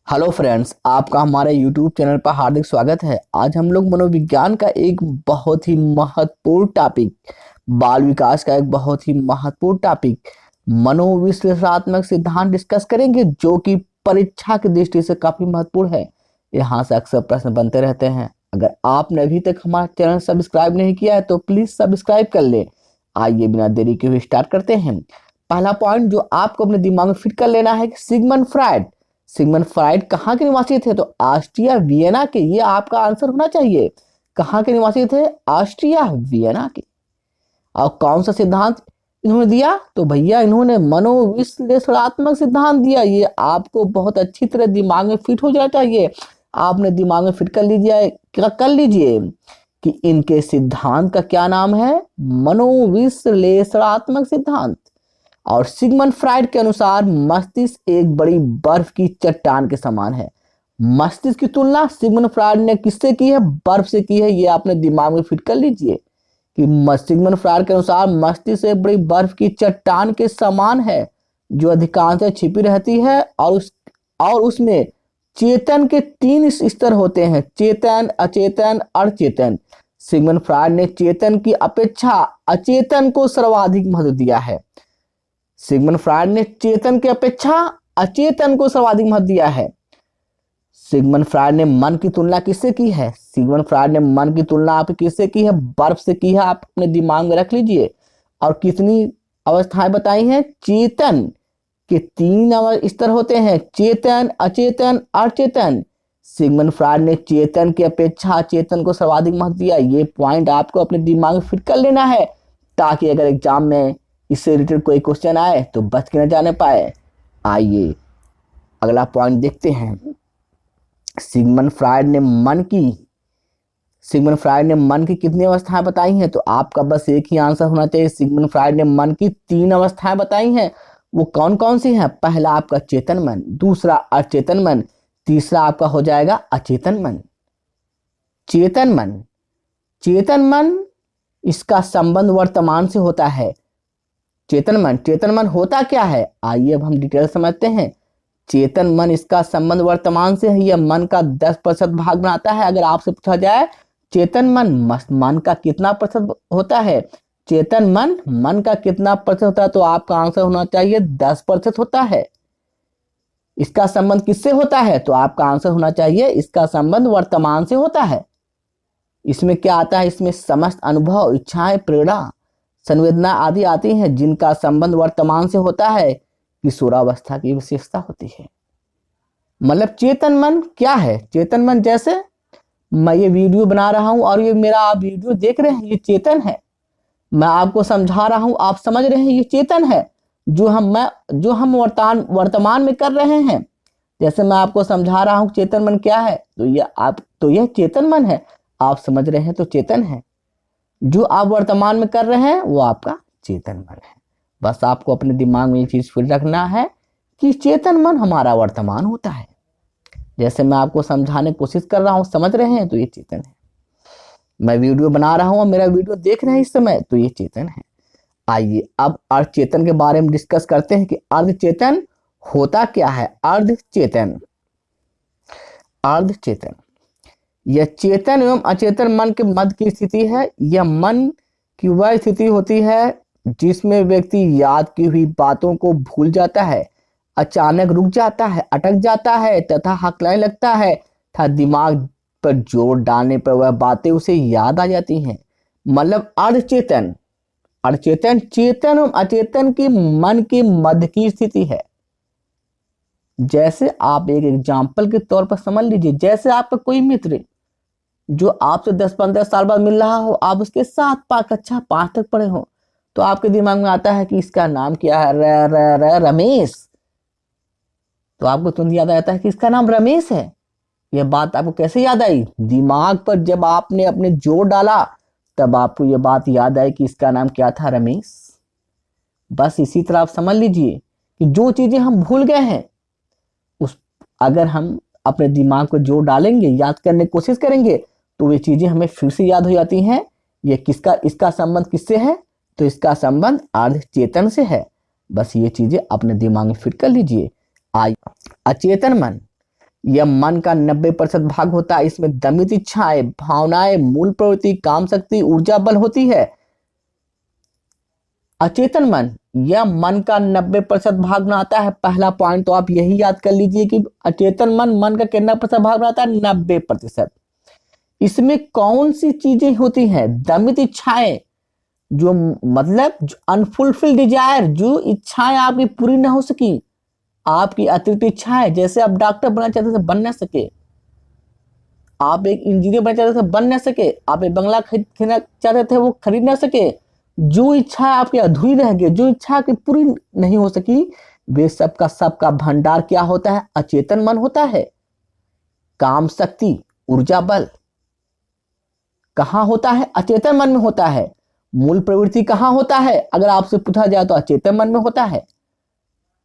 Hello friends, आपका हमारे YouTube channel पर हार्दिक स्वागत है। आज हम लोग मनोविज्ञान का एक बहुत ही महत्वपूर्ण टॉपिक, बाल विकास का एक बहुत ही महत्वपूर्ण टॉपिक मनोविश्लेषणात्मक सिद्धांत डिस्कस करेंगे, जो कि परीक्षा की दृष्टि से काफी महत्वपूर्ण है। यहाँ से अक्सर प्रश्न बनते रहते हैं। अगर आपने अभी तक हमारा चैनल सब्सक्राइब नहीं किया है तो प्लीज सब्सक्राइब कर ले। आइए बिना देरी के हुए स्टार्ट करते हैं। पहला पॉइंट जो आपको अपने दिमाग में फिट कर लेना है कि सिगमंड फ्राइड कहाँ के निवासी थे? तो ऑस्ट्रिया वियना के। ये आपका आंसर होना चाहिए। कहाँ के निवासी थे? ऑस्ट्रिया वियना के। और कौन सा सिद्धांत इन्होंने दिया? तो भैया इन्होंने मनोविश्लेषणात्मक सिद्धांत दिया। ये आपको बहुत अच्छी तरह दिमाग में फिट हो जाना चाहिए। आपने दिमाग में फिट कर लीजिए कि इनके सिद्धांत का क्या नाम है? मनोविश्लेषणात्मक सिद्धांत। और सिगमंड फ्राइड के अनुसार मस्तिष्क एक बड़ी बर्फ की चट्टान के समान है। मस्तिष्क की तुलना सिगमंड फ्राइड ने किससे की है? बर्फ से की है। ये आपने दिमाग में फिट कर लीजिए कि सिगमंड फ्राइड के अनुसार मस्तिष्क एक बड़ी बर्फ की चट्टान के समान है, जो अधिकांश छिपी रहती है और उसमें चेतन के 3 स्तर होते हैं: चेतन, अचेतन और चेतन। सिगमंड फ्राइड ने चेतन की अपेक्षा अचेतन को सर्वाधिक महत्व दिया है। सिगमंड फ्राइड ने चेतन की अपेक्षा अचेतन को सर्वाधिक महत्व दिया है। सिगमंड फ्राइड ने मन की तुलना किससे की है? सिगमंड फ्राइड ने मन की तुलना आप किससे की है? बर्फ से की है। आप अपने दिमाग में रख लीजिए। और कितनी अवस्थाएं बताई हैं? चेतन के 3 स्तर होते हैं: चेतन, अचेतन और चेतन। सिगमंड फ्राइड ने चेतन की अपेक्षा अचेतन को सर्वाधिक महत्व दिया। ये पॉइंट आपको अपने दिमाग में फिट कर लेना है, ताकि अगर एग्जाम में इससे रिलेटेड कोई क्वेश्चन आए तो बच के न जाने पाए। आइए अगला पॉइंट देखते हैं। सिगमंड फ्राइड ने मन की कितनी अवस्थाएं बताई हैं? तो आपका बस एक ही आंसर होना चाहिए। सिगमंड फ्राइड ने मन की 3 अवस्थाएं बताई हैं। वो कौन कौन सी हैं? पहला आपका चेतन मन, दूसरा अचेतन मन, तीसरा आपका हो जाएगा अचेतन मन। चेतन मन इसका संबंध वर्तमान से होता है। चेतन मन होता क्या है? आइए अब हम डिटेल समझते हैं। चेतन मन इसका संबंध वर्तमान से है। यह मन का 10% भाग बनाता है। अगर आपसे पूछा जाए चेतन मन का कितना प्रतिशत होता है, चेतन मन का कितना प्रतिशत होता है, तो आपका आंसर होना चाहिए 10% होता है। इसका संबंध किससे होता है? तो आपका आंसर होना चाहिए इसका संबंध वर्तमान से होता है। इसमें क्या आता है? इसमें समस्त अनुभव, इच्छाएं, प्रेरणा, संवेदना आदि आती हैं, जिनका संबंध वर्तमान से होता है। किशोरावस्था की विशेषता होती है। मतलब चेतन मन क्या है? चेतन मन, जैसे मैं ये वीडियो बना रहा हूं और ये मेरा आप वीडियो देख रहे हैं, ये चेतन है। मैं आपको समझा रहा हूं, आप समझ रहे हैं, ये चेतन है। जो हम वर्तमान में कर रहे हैं। जैसे मैं आपको समझा रहा हूं चेतन मन क्या है, तो यह चेतन मन है। आप समझ रहे हैं तो चेतन है। जो आप वर्तमान में कर रहे हैं वो आपका चेतन मन है। बस आपको अपने दिमाग में ये चीज फिर रखना है कि चेतन मन हमारा वर्तमान होता है। जैसे मैं आपको समझाने की कोशिश कर रहा हूं, समझ रहे हैं, तो ये चेतन है। मैं वीडियो बना रहा हूं और मेरा वीडियो देख रहे हैं इस समय, तो ये चेतन है। आइए अब अर्धचेतन के बारे में डिस्कस करते हैं कि अर्धचेतन होता क्या है। अर्धचेतन यह चेतन एवं अचेतन मन के मध्य की स्थिति है। यह मन की वह स्थिति होती है जिसमें व्यक्ति याद की हुई बातों को भूल जाता है, अचानक रुक जाता है, अटक जाता है तथा हकलाने लगता है तथा दिमाग पर जोर डालने पर वह बातें उसे याद आ जाती हैं। मतलब अर्धचेतन चेतन एवं अचेतन की मन के मध्य की स्थिति है। जैसे आप एक एग्जाम्पल के तौर पर समझ लीजिए, जैसे आपका कोई मित्र जो आपसे 10-15 साल बाद मिल रहा हो, आप उसके साथ कक्षा 5 तक पढ़े हो, तो आपके दिमाग में आता है कि इसका नाम क्या है? रमेश। तो आपको तुरंत याद आता है कि इसका नाम रमेश है। यह बात आपको कैसे याद आई? दिमाग पर जब आपने अपने जोर डाला तब आपको यह बात याद आई कि इसका नाम क्या था? रमेश। बस इसी तरह आप समझ लीजिए कि जो चीजें हम भूल गए हैं, अगर हम अपने दिमाग को जोर डालेंगे, याद करने की कोशिश करेंगे, तो वे चीजें हमें फिर से याद हो जाती हैं। इसका संबंध किससे है? तो इसका संबंध अर्धचेतन से है। बस ये चीजें अपने दिमाग में फिट कर लीजिए। अचेतन मन यह मन का 90% भाग होता है। इसमें दमित इच्छाएं, भावनाएं, मूल प्रवृत्ति, काम शक्ति, ऊर्जा बल होती है। अचेतन मन, यह मन का 90% भाग बनाता है। पहला पॉइंट तो आप यही याद कर लीजिए कि अचेतन मन का कितना प्रतिशत भाग बनाता है? 90%। इसमें कौन सी चीजें होती हैं? दमित इच्छाएं, जो मतलब अनफुलफिल्ड डिजायर, जो इच्छाएं आपकी पूरी ना हो सकी, आपकी अतिरिक्त इच्छाएं, जैसे आप डॉक्टर बनना चाहते थे बन ना सके, आप एक इंजीनियर बनना चाहते थे बन ना सके, आप एक बंगला खरीदना चाहते थे वो खरीद ना सके, जो इच्छा आपकी अधूरी रह गई, जो इच्छा आपकी पूरी नहीं हो सकी, वे सबका भंडार क्या होता है? अचेतन मन होता है। काम शक्ति, ऊर्जा बल कहां होता है? अचेतन मन में होता है। मूल प्रवृत्ति कहां होता है? अगर आपसे पूछा जाए तो अचेतन मन में होता है।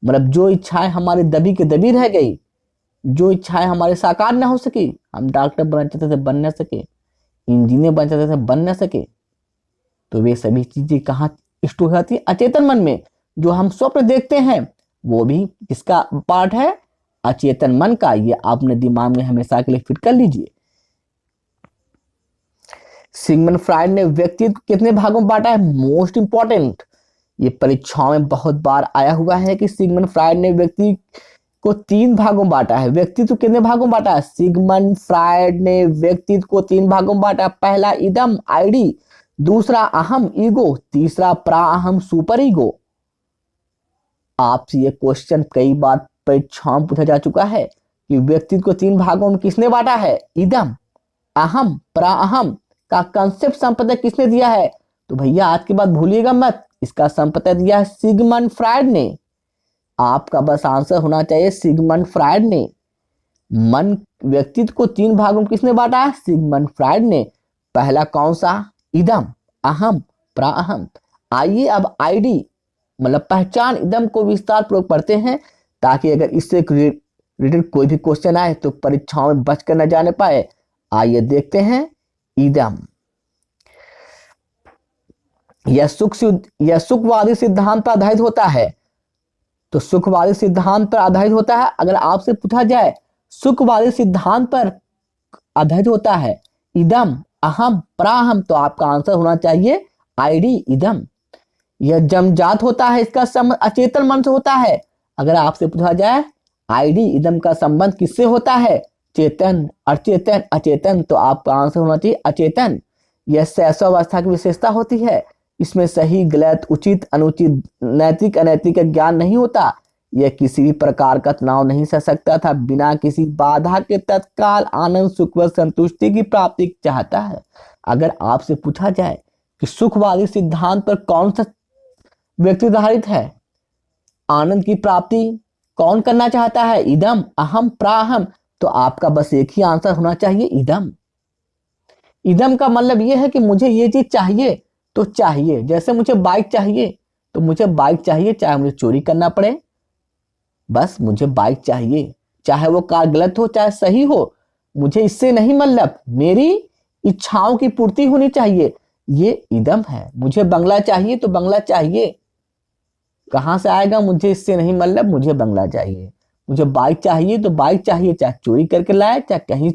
मतलब जो इच्छाएं हमारी दबी के दबी रह गई, जो इच्छाएं हमारे साकार ना हो सकी, हम डॉक्टर बनना चाहते थे बन न सके, इंजीनियर बनना चाहते थे बन न सके, तो वे सभी चीजें कहाँ स्टोर होती है? अचेतन मन में। जो हम स्वप्न देखते हैं वो भी किसका पार्ट है? अचेतन मन का। ये आपने दिमाग में हमेशा के लिए फिट कर लीजिए। सिगमंड फ्राइड ने व्यक्तित्व को कितने भागों में बांटा है? मोस्ट इंपॉर्टेंट, ये परीक्षाओं में बहुत बार आया हुआ है कि सिगमंड फ्राइड ने व्यक्ति को 3 भागों में बांटा है। व्यक्तित्व कितने भागों में बांटा है? सिगमंड फ्राइड ने व्यक्तित्व को 3 भागों में बांटा। पहला इदम, आईडी, दूसरा अहम, ईगो, तीसरा प्राअहम, सुपर ईगो। आपसे ये क्वेश्चन कई बार परीक्षाओं में पूछा जा चुका है कि व्यक्तित्व को 3 भागों में किसने बांटा है? इदम, अहम, प्राअहम का कंसेप्ट संपदा किसने दिया है? तो भैया आज की बात भूलिएगा मत, इसका संपदा दिया है सिगमंड फ्राइड ने। आपका बस आंसर होना चाहिए सिगमंड फ्राइड ने। मन व्यक्तित्व को 3 भागों में किसने बांटा है? सिगमंड फ्राइड ने। पहला कौन सा? इदम, अहम, प्राअहम। आइए अब आईडी मतलब पहचान इदम को विस्तार पूर्वक पढ़ते हैं, ताकि अगर इससे रिलेटेड कोई भी क्वेश्चन आए तो परीक्षाओं में बचकर न जाने पाए। आइए देखते हैं इदम। यह सुखवादी सिद्धांत पर आधारित होता है। तो सुखवादी सिद्धांत पर आधारित होता है। अगर आपसे पूछा जाए सुखवादी सिद्धांत पर आधारित होता है इदम, अहम, प्राअहम, तो आपका आंसर होना चाहिए आईडी, इदम। यह जन्मजात होता है, इसका संबंध अचेतन मन से होता है। अगर आपसे पूछा जाए आईडी, इदम का संबंध किससे होता है? चेतन, अचेतन, अचेतन, तो आपका आंसर होना चाहिए अचेतन। यह शैशवावस्था की विशेषता होती है। इसमें सही गलत, उचित अनुचित, नैतिक अनैतिक का ज्ञान नहीं होता। यह किसी भी प्रकार का तनाव नहीं सह सकता था। बिना किसी बाधा के तत्काल आनंद, सुख व संतुष्टि की प्राप्ति चाहता है। अगर आपसे पूछा जाए कि सुखवादी सिद्धांत पर कौन सा व्यक्ति आधारित है, आनंद की प्राप्ति कौन करना चाहता है? इदम, अहम, प्राअहम, तो आपका बस एक ही आंसर होना चाहिए इदम। इदम का मतलब यह है कि मुझे ये चीज चाहिए तो चाहिए। जैसे मुझे बाइक चाहिए तो मुझे बाइक चाहिए, चाहे मुझे चोरी करना पड़े, बस मुझे बाइक चाहिए। चाहे वो कार गलत हो चाहे सही हो, मुझे इससे नहीं मतलब, मेरी इच्छाओं की पूर्ति होनी चाहिए। ये इदम है। मुझे बंगला चाहिए तो बंगला चाहिए, कहां से आएगा मुझे इससे नहीं मतलब, मुझे बंगला चाहिए। मुझे बाइक चाहिए तो बाइक चाहिए, चाहे चोरी करके लाए चाहे कहीं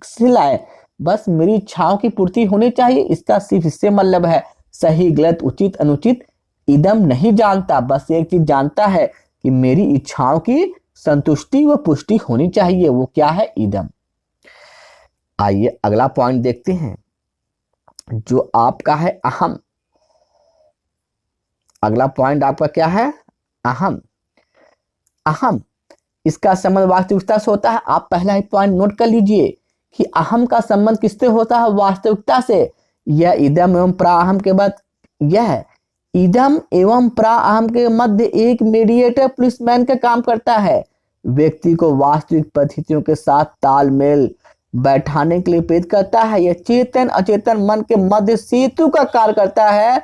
से लाए, बस मेरी इच्छाओं की पूर्ति होनी चाहिए। इसका सिर्फ इससे मतलब है। सही गलत, उचित अनुचित इदम नहीं जानता, बस एक चीज जानता है कि मेरी इच्छाओं की संतुष्टि व पुष्टि होनी चाहिए। वो क्या है? इदम। आइए अगला पॉइंट देखते हैं जो आपका है अहम। अगला पॉइंट आपका क्या है? अहम। अहम, इसका संबंध वास्तविकता से होता है। आप पहला ही पॉइंट नोट कर लीजिए कि अहम का संबंध किससे होता है? वास्तविकता से। यह इदम एवं प्राअहम के बाद यह इदम एवं प्राअहम के मध्य एक मीडिएटर पुलिसमैन का काम करता है। व्यक्ति को वास्तविक परिस्थितियों के साथ तालमेल बैठाने के लिए प्रेरित करता है। यह चेतन अचेतन मन के मध्य सेतु का कार्य करता है।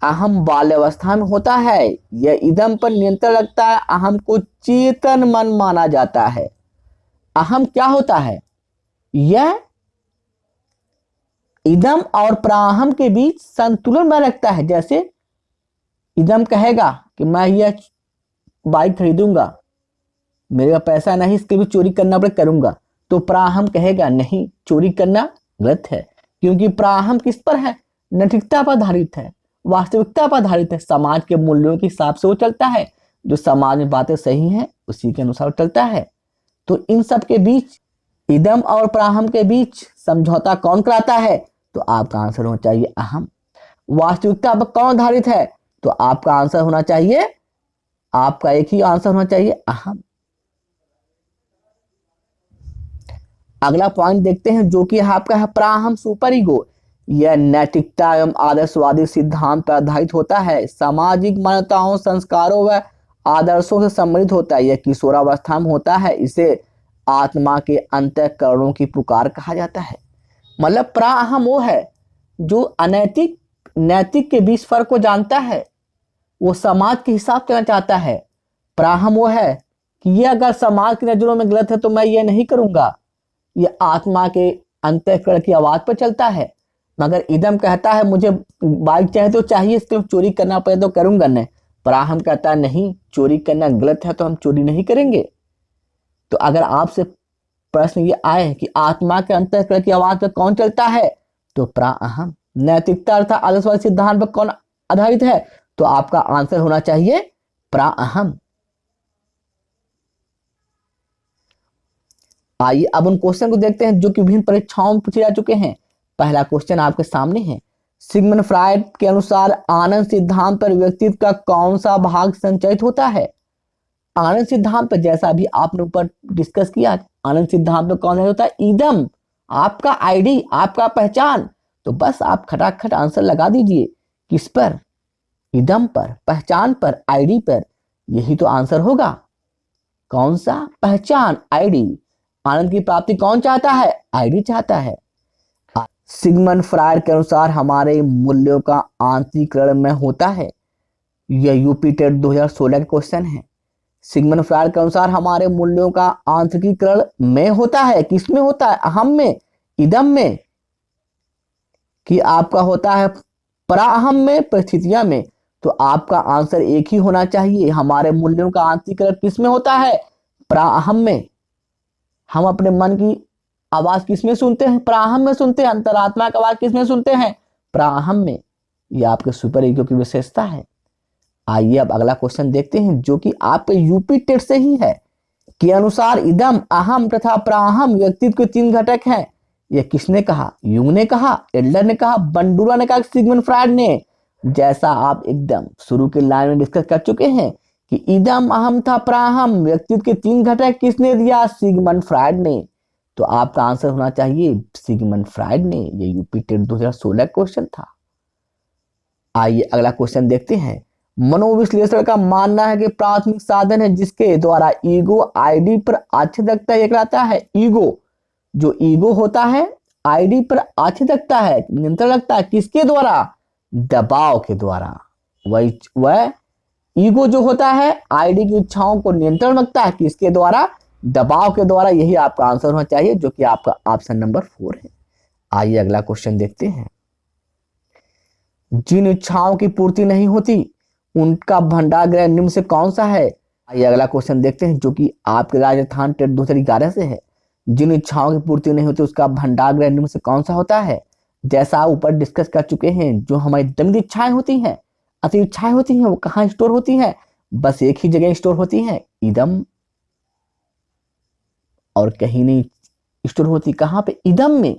अहम बाल्यावस्था में होता है। यह इदम पर नियंत्रण रखता है। अहम को चेतन मन माना जाता है। अहम क्या होता है? यह इदम और प्राअहम के बीच संतुलन में रखता है। जैसे इदम कहेगा कि मैं यह बाइक खरीदूंगा, मेरे पास पैसा नहीं, इसके भी चोरी करना पड़े करूंगा, तो प्राहम कहेगा नहीं, चोरी करना गलत है, क्योंकि प्राहम किस पर है, नैतिकता पर आधारित है, वास्तविकता पर आधारित है, समाज के मूल्यों के हिसाब से वो चलता है, जो समाज में बातें सही हैं उसी के अनुसार चलता है। तो इन सब के बीच, इदम और प्राहम के बीच समझौता कौन कराता है, तो आपका आंसर होना चाहिए अहम। वास्तविकता पर कौन आधारित है, तो आपका आंसर होना चाहिए, आपका एक ही आंसर होना चाहिए अहम। अगला पॉइंट देखते हैं जो कि आपका है प्राहम सुपर ईगो। यह नैतिकता एवं आदर्शवादी सिद्धांत पर आधारित होता है, सामाजिक मान्यताओं, संस्कारों व आदर्शों से सम्मिलित होता है। यह किशोरावस्था में होता है, इसे आत्मा के अंतःकरणों की पुकार कहा जाता है। मतलब प्राअहम वो है जो अनैतिक नैतिक के बीच फर्क को जानता है, वो समाज के हिसाब चलना चाहता है। प्राअहम वो है कि ये अगर समाज की नजरों में गलत है तो मैं ये नहीं करूंगा, ये आत्मा के अंतःकरण की आवाज पर चलता है। मगर इदम कहता है मुझे बाइक चाहिए तो चाहिए, इसके चोरी करना पड़े तो करूंगा नहीं। प्राअहम कहता है नहीं, चोरी करना गलत है तो हम चोरी नहीं करेंगे। तो अगर आपसे प्रश्न ये आए कि आत्मा के अंतःकरण की आवाज पर कौन चलता है, तो प्राअहम। नैतिकता अर्थात आदर्शवादी सिद्धांत पर कौन आधारित है, तो आपका आंसर होना चाहिए प्राअहम। आइए अब उन क्वेश्चन को देखते हैं जो कि विभिन्न परीक्षाओं में पूछे जा चुके हैं। पहला क्वेश्चन आपके सामने है, सिगमंड फ्रायड के अनुसार आनंद सिद्धांत पर व्यक्तित्व का कौन सा भाग संचयित होता है। आनंद सिद्धांत पर जैसा अभी आपने ऊपर डिस्कस किया, आनंद सिद्धांत पर कौन सा होता है, ईदम, आपका आईडी, आपका पहचान। तो बस आप खटाखट आंसर लगा दीजिए, किस पर, ईदम पर, पहचान पर, आईडी पर। यही तो आंसर होगा। कौन सा, पहचान, आईडी। आनंद की प्राप्ति कौन चाहता है, आईडी चाहता है। सिगमंड फ्रायड के अनुसार हमारे मूल्यों का आंतरिकरण में होता है। यह यूपी टेट 2016 का क्वेश्चन है। सिगमंड फ्रायड के अनुसार हमारे मूल्यों का आंतरिकरण में होता है, किसमें होता है, अहम में, इदम में, कि आपका होता है प्राअहम में, परिस्थितियां में। तो आपका आंसर एक ही होना चाहिए, हमारे मूल्यों का आंतरिकरण किसमें होता है, प्राअहम में। हम अपने मन की आवाज किसमें सुनते हैं, प्राअहम में सुनते हैं। अंतरात्मा की आवाज किसमें सुनते हैं, प्राअहम में। यह आपके सुपर ईगो की विशेषता है। आइए अब अगला क्वेश्चन देखते हैं जो कि आपके यूपी टेट से ही है, के अनुसार इदम, अहम तथा प्राअहम व्यक्तित्व के 3 घटक हैं। यह किसने कहा, यूंग ने कहा, एडलर ने कहा, बंडूरा ने कहा, सिगमंड फ्रायड ने। जैसा आप एकदम शुरू के लाइन में डिस्कस कर चुके हैं कि इदम, अहम था प्राअहम व्यक्तित्व के 3 घटक किसने दिया, सिगमंड फ्रायड ने। तो आपका आंसर होना चाहिए सिगमंड फ्रायड ने। यह यूपी टेट 2016 क्वेश्चन था। आइए अगला क्वेश्चन देखते हैं। मनोविश्लेषण का मानना है कि प्राथमिक साधन है जिसके द्वारा ईगो आईडी पर आच्छादित रखता है, ये कहलाता है ईगो। जो ईगो होता है आईडी पर आच्छादित रखता है, नियंत्रण रखता है, किसके द्वारा, दबाव के द्वारा। वह ईगो जो होता है आईडी की इच्छाओं को नियंत्रण रखता है, किसके द्वारा, दबाव के द्वारा। यही आपका आंसर होना चाहिए जो कि आपका ऑप्शन नंबर 4 है। आइए अगला क्वेश्चन देखते हैं। जिन इच्छाओं की पूर्ति नहीं होती उनका भंडारगृह निम्न से कौन सा है। आइए अगला क्वेश्चन देखते हैं जो कि आपके राजस्थान टेट 2011 से है। जिन इच्छाओं की पूर्ति नहीं होती उसका भंडारगृह निम्न से कौन सा होता है। जैसा आप ऊपर डिस्कस कर चुके हैं, जो हमारी दमित इच्छाएं होती हैं, अति इच्छाएं होती हैं, वो कहाँ स्टोर होती हैं, बस एक ही जगह स्टोर होती हैं, इदम, और कहीं नहीं स्टोर होती। कहाँ पे, इदम में।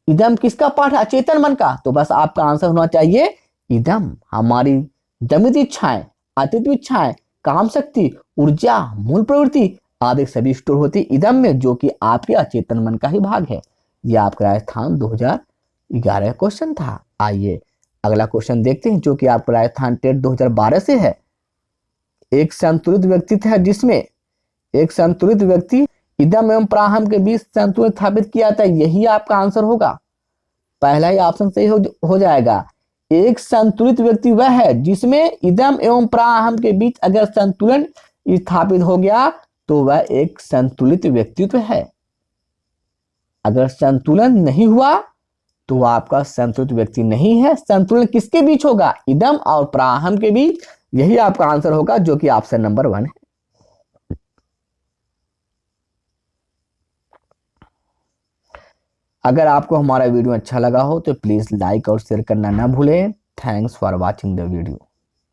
इदम किसका पार्ट है, अचेतन मन का। तो बस आपका आंसर होना चाहिए इदम। हमारी दमित इच्छाएं, अतीत इच्छाएं, काम शक्ति, ऊर्जा, मूल प्रवृत्ति आदि सभी स्टोर होती इदम में, जो कि आपके अचेतन मन का ही भाग है। यह आपका राजस्थान 2011 क्वेश्चन था। आइए अगला क्वेश्चन देखते हैं जो कि आपका राजस्थान टेट 2012 से है। एक संतुलित व्यक्तित्व है जिसमें एक संतुलित व्यक्ति इदम एवं प्राअहम के बीच संतुलन स्थापित किया जाता है। यही आपका आंसर होगा। पहला ही ऑप्शन सही हो जाएगा। एक संतुलित व्यक्ति वह है जिसमें इदम एवं प्राअहम के बीच अगर संतुलन स्थापित हो गया तो वह एक संतुलित व्यक्तित्व है। अगर संतुलन नहीं हुआ तो वह आपका संतुलित व्यक्ति नहीं है। संतुलन किसके बीच होगा, इदम और प्राअहम के बीच। यही आपका आंसर होगा जो कि ऑप्शन नंबर 1 है। अगर आपको हमारा वीडियो अच्छा लगा हो तो प्लीज़ लाइक और शेयर करना ना भूलें। Thanks for watching the video.